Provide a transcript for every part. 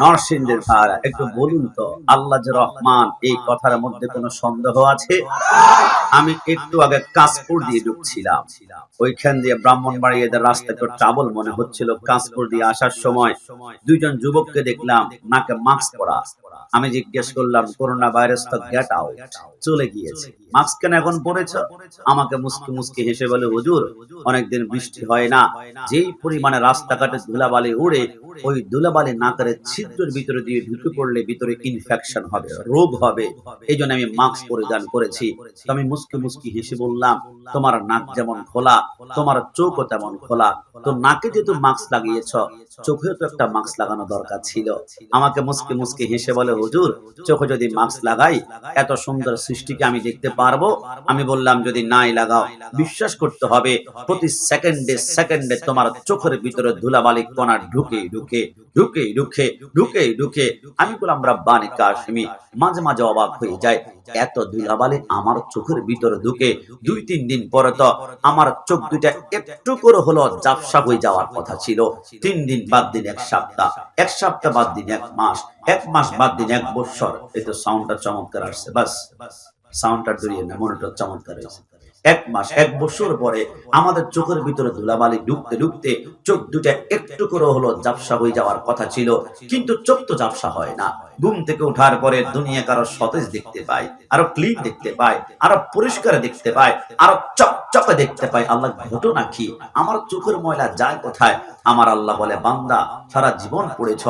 নরসিংদীর ভাড়া একটু বলুন তো, আল্লাহ যে রহমান এই কথার মধ্যে কোনো সন্দেহ আছে? আমি একটু আগে কাশপুর দিয়ে ঢুকছিলাম, ওইখান দিয়ে ব্রাহ্মণবাড়িয়া এদের রাস্তা একটু ট্রাবল মনে হচ্ছিল। কাশপুর দিয়ে আসার সময় দুইজন যুবককে দেখলাম নাকে মাস্ক পরা। আমি জিজ্ঞেস করলাম করোনা ভাইরাস তো গেট আউট, চলে গিয়েছে, মাস্ক কেন এখন পড়েছ? আমাকে মুস্কি মুস্কি হেসে বলে, হুজুর অনেকদিন বৃষ্টি হয় না, যেই পরিমাণে রাস্তাঘাটে ধুলাবালি উড়ে, ওই ধুলাবালি নাকের ছিদ্রের ভিতরে দিয়ে ঢুকে পড়লে ভিতরে ইনফেকশন হবে, রোগ হবে, এই জন্য আমি মাস্ক পরিধান করেছি। তো আমি মুস্কি মুস্কি হেসে বললাম, তোমার নাক যেমন খোলা তোমার চোখও তেমন খোলা, তো নাকে যেহেতু মাস্ক লাগিয়েছ চোখেও তো একটা মাস্ক লাগানো দরকার ছিল। আমাকে মুস্কি মুস্কি হেসে বলে, হুজুর চোখে যদি মাস্ক লাগাই এত সুন্দর সৃষ্টিকে আমি দেখতে পারবো? আমি বললাম, যদি নাই লাগাও বিশ্বাস করতে হবে প্রতি সেকেন্ডে সেকেন্ডে তোমার চোখের ভিতরে ধুলাবালি কণা ঢুকে ঢুকে ঢুকে ঢুকে ঢুকে ঢুকে। আমি বললাম রাব্বানি কাশিমি, মাঝে মাঝে অবাক হয়ে যায়, এত ধুলাবালি আমার চোখের ভিতরে ঢুকে 2-3 দিন পরে তো আমার চোখ দুইটা একটু করে হলো ঝাপসা হয়ে যাওয়ার কথা ছিল। 3 দিন বাদ দিন 1 সপ্তাহ, 1 সপ্তাহ বাদ দিন 1 মাস, 1 মাস বাদ দিন 1 বছর। এই তো সাউন্ডটা চমৎকার আসছে, বাস সাউন্ডটা ধরিয়ে না, মনিটর চমৎকার হয়েছে। 1 মাস 1 বছর পরে আমাদের চোখের ভিতরে ধুলাবালি ঢুকতে ঢুকতে চোখ দুটা একটু করে হলো ঝাপসা হয়ে যাওয়ার কথা ছিল, কিন্তু চোখ তো ঝাপসা হয় না। ঘুম থেকে ওঠার পরে দুনিয়া কারো সতেজ দেখতে পাই, আরো ক্লিন দেখতে পাই, আরো পরিষ্কার দেখতে পাই, আরো চকচকে দেখতে পাই। আল্লাহ ঘটনা কি? আমার চোখের ময়লা যায় কোথায়? আমার আল্লাহ বলে, বান্দা সারা জীবন পড়েছ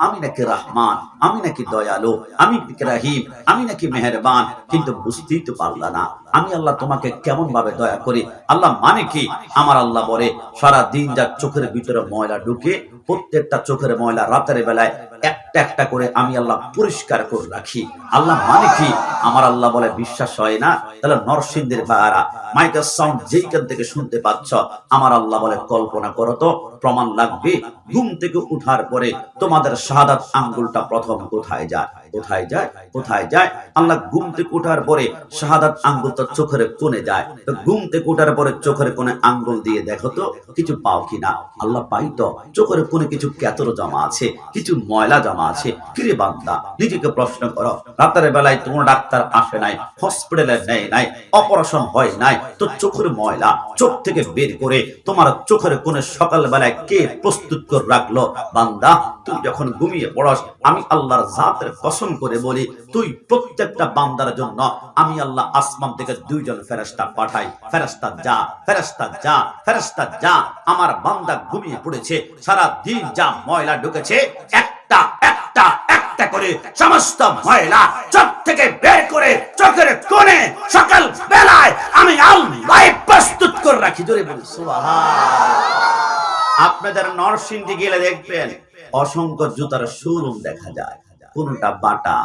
আমি নাকি রহমান, আমি নাকি দয়ালু, আমি নাকি রহিম, আমি নাকি মেহেরবান, কিন্তু বুঝতেই তো পারলা না আমি আল্লাহ তোমাকে কেমন ভাবে দয়া করি। আল্লাহ মানে কি? আমার আল্লাহ বলে, সারা দিন যা চোখের ভিতরে ময়লা ঢুকে প্রত্যেকটা চোখের ময়লা রাতের বেলায় একটা একটা করে আমি আল্লাহ পরিষ্কার করে রাখি। আল্লাহ মানে কি? আমার আল্লাহ বলে, বিশ্বাস হয় না? তাহলে নরসিংদীর ভাইরা মাইকের সাউন্ড যেইখান থেকে শুনতে পাচ্ছ, আমার আল্লাহ বলে কল্পনা করো তো, প্রমাণ লাগবে। ঘুম থেকে উঠার পরে তোমাদের শাহাদাত আঙ্গুলটা প্রথম কোথায় যায়? কোথায় যায়? কোথায় যায়? আল্লাহ ঘুম থেকে উঠার পরে শাহাদাত আঙ্গুল তো চোখের কোণে যায়। তো ঘুম থেকে উঠার পরে চোখের কোণে আঙ্গুল দিয়ে দেখো তো কিছু পাও কিনা। আল্লাহ পাই তো, চোখের কোণে কিছু কেতর জমা আছে, কিছু ময়লা জমা আছে। কিরে বান্দা, নিজেকে প্রশ্ন করো, রাতের বেলায় তোমার ডাক্তার আসে নাই, হসপিটালে নেয় নাই, অপারেশন হয় নাই, তো চোখের ময়লা চোখ থেকে বের করে তোমার চোখের কোণে সকাল বেলায় কে প্রস্তুত করে রাখলো? বান্দা, তুই যখন ঘুমিয়ে পড়স, আমি আল্লাহর জাতের কসম করে বলি, তুই প্রত্যেকটা বান্দার জন্য আমি আল্লাহ আসমান থেকে 2 জন ফেরেশতা পাঠাই। ফেরেশতা যা, ফেরেশতা যা, ফেরেশতা যা, আমার বান্দা ঘুমিয়ে পড়েছে, সারা দিন যা ময়লা ঢুকেছে একটা একটা একটা করে সমস্ত ময়লা চোখ থেকে বের করে চোখের কোণে সকাল বেলায় আমি আল্লাহ প্রস্তুত করে রাখি। জোরে বলি সুবহানাল্লাহ। আপনাদের নরসিংদী গেলে দেখবেন অসংখ্য জুতার শোরুম দেখা যায়, কোনটা বাটা,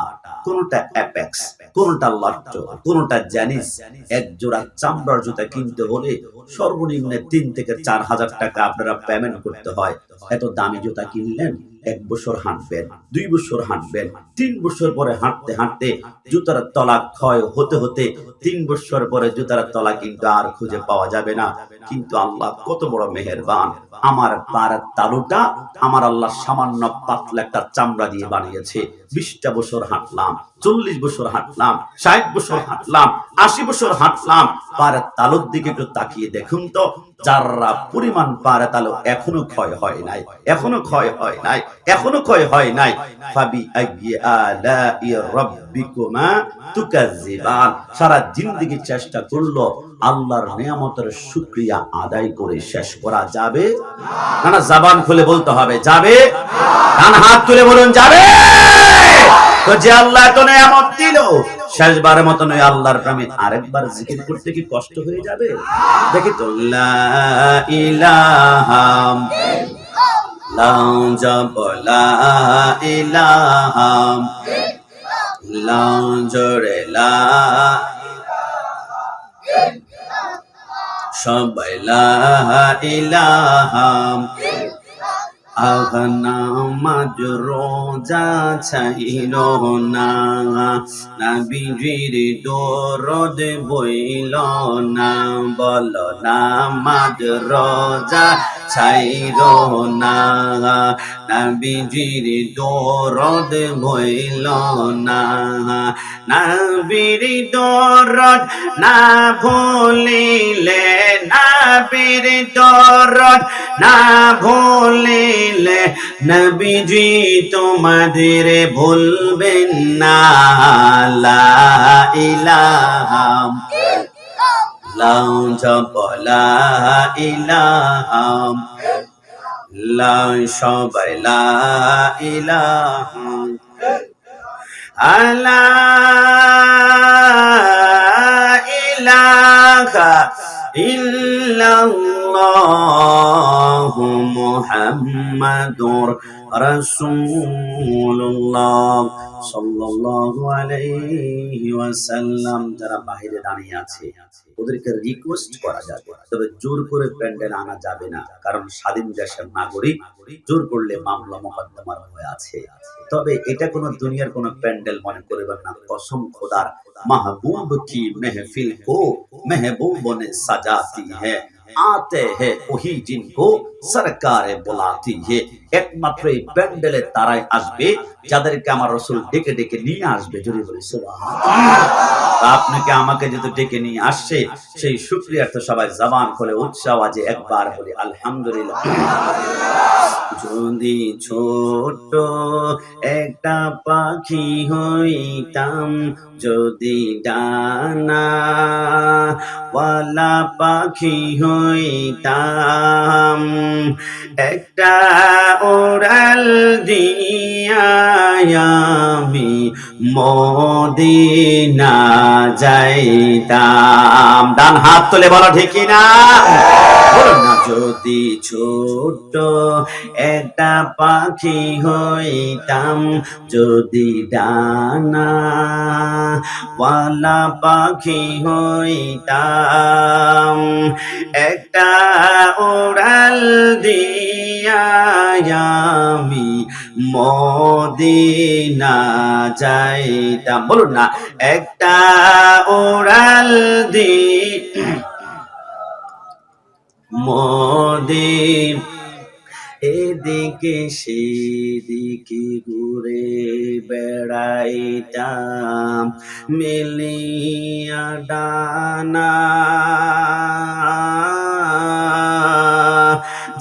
কোনটা অ্যাপেক্স, কোনটা লট্টো, কোনটা জ্যানিস। এক জোড়া চামড়ার জুতা কিনতে হলে সর্বনিম্ন 3 থেকে 4 হাজার টাকা আপনারা পেমেন্ট করতে হয়। এত দামি জুতা কিনলেন, 1 বছর হাঁটবেন, 2 বছর হাঁটবেন, 3 বছর পরে হাঁটতে হাঁটতে জুতার তলা ক্ষয় হতে হতে 3 বছর পরে জুতার তলা কিন্তু আর খুঁজে পাওয়া যাবে না। কিন্তু আল্লাহ কত বড় মেহেরবান, আমার পায়ের তালুটা আমার আল্লাহ সামান্য পাতলা একটা চামড়া দিয়ে বানিয়েছে। 20টা বছর হাঁটলাম, 40 বছর হাঁটলাম, 60 বছর হাঁটলাম, 80 বছর হাঁটলাম, পায়ের তালুর দিকে একটু তাকিয়ে দেখুন তো, যারা পরিমাণ পায়ের তালু এখনো ক্ষয় হয় নাই, এখনো ক্ষয় হয় নাই, এখনো ক্ষয় হয় নাই। ফাবি আইয়ি আলাই রাব্বিকুমা তুকাজ্জিবান। সারা জিন্দেগি চেষ্টা করলো আল্লাহর নিয়ামতের শুকরিয়া আদায় করে শেষ করা যাবে না? না, জবান খুলে বলতে হবে যাবে, ডান হাত তুলে বলুন যাবে। তো যে আল্লাহ এত নিয়ামত দিল, শেষবারের মতো নয় আল্লাহর নামে আরেকবার জিকির করতে কি কষ্ট হয়ে যাবে? দেখি তো, লা ইলাহা লাউ জব লা ইলাহা লাউ জোরে লা, সবাই লা ইলাহা, নামাজ রোজা ছাইল না, নবীজির দরদ বইল না, বল নামাজ রোজা ছাইরো না, নবীজির দরদ ভইল না, নবীর দরদ না ভুলিলে, নবীর দরদ না ভুলিলে নবীজি তোমাদের ভুলবেন না। লা ইলাহা লাউ জপলা ইলাহা লা সবাই লা ইলাহা আলা ইলাহা ইল্লাল্লাহু মুহাম্মাদুর রাসূলুল্লাহ সাল্লাল্লাহু আলাইহি ওয়াসাল্লাম। যারা বাইরে দাঁড়িয়ে আছে ওদেরকে রিকোয়েস্ট করা যাবে, তবে জোর করে প্যান্ডেল আনা যাবে না, কারণ স্বাধীন দেশের নাগরিক, জোর করলে মামলা মোকদ্দমার ভয় আছে। তবে এটা কোনো দুনিয়ার কোনো প্যান্ডেল মনে করবেন না, কসম খোদার, महबूब की महफिल को महबूब ने सजाती है, आते हैं वही जिनको সরকারে বুলাতি হে। একমাত্র এই প্যান্ডেলে তারাই আসবে যাদেরকে আমার রাসূল ডেকে ডেকে নিয়ে আসবে। জোরে বলি সুবহানাল্লাহ। আপনাকে আমাকে যদি ডেকে নিয়ে আসছে, সেই শুকরিয়ার্থে সবাই জবান খুলে উচ্চ আওয়াজে একবার বলি আলহামদুলিল্লাহ। যদি ছোট একটা পাখি হইতাম, যদি ডানা ওয়ালা পাখি হইতাম, একটা ওড়াল দিয়া আমি মদিনা যাইতাম। ডান হাত তুলে বলো ঠিক কিনা, বলুন না। যদি ছোট একটা পাখি হইতাম, যদি ডানা ওয়ালা পাখি হইতাম, একটা ওড়াল দিয়া আমি মদিনা যাইতাম। বলুন না, একটা ওড়াল দিয়া মদিনা, এদিকে সেদিকে ঘুরে বেড়াইতাম, মেলিয়া ডানা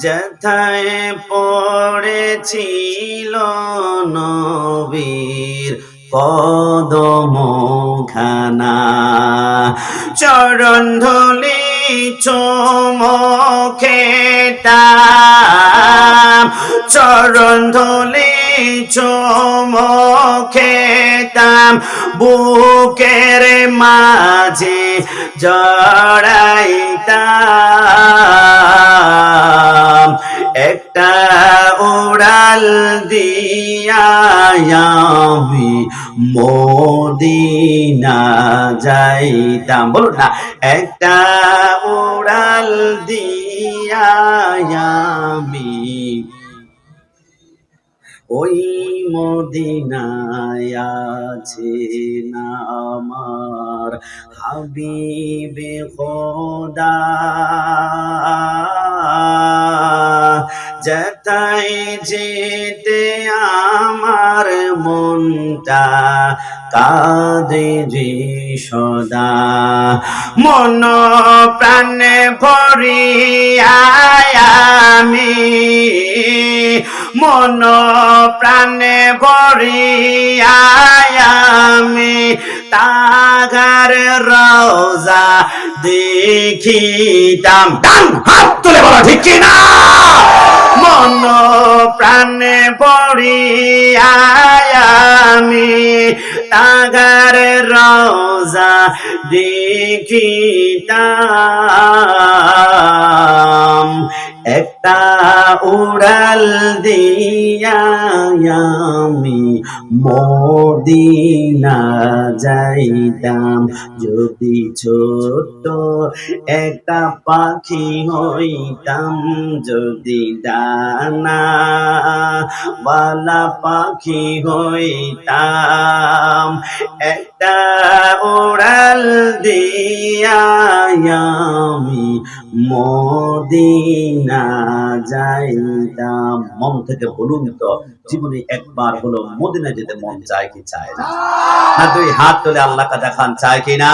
যেথায় পড়েছিল নবীর কদমখানা, চরণ ধুলি চুমুখেতাম, চরণ ধুলি চুমুখেতাম, বুকের মাঝে জড়াইতাম, একটা উড়াল দিয়া আমি মদিনা যাইতাম। বলুন না, একটা উড়াল দিয়া আমি ওই মদিনায় আছে না আমার হাবিবে খোদা, যেথায় যেতে আমার মনটা কাঁদে যে সদা, মন প্রাণে ভরিয়া আমি, মন প্রাণে ভরিয়া আমি তাগার রওজা দেখিতাম। ডান হাত তুলে বলো ঠিক কিনা, মন প্রাণে ভরিয়া আমি তাগার রওজা দেখিতাম, একটা উড়াল দিয়া আমি মদিনা যাইতাম। যদি ছোট একটা পাখি হইতাম, যদি ডানা ওয়ালা পাখি হইতাম, যাইতাম, একটা ওড়াল দিয়া আমি মদিনা যাইতাম। মন থেকে বলুন তো, জীবনে একবার হলো মদিনা যেতে মন চায় কি চায় না? না দুই হাত তুলে আল্লাহকে দেখান, চায় কি না?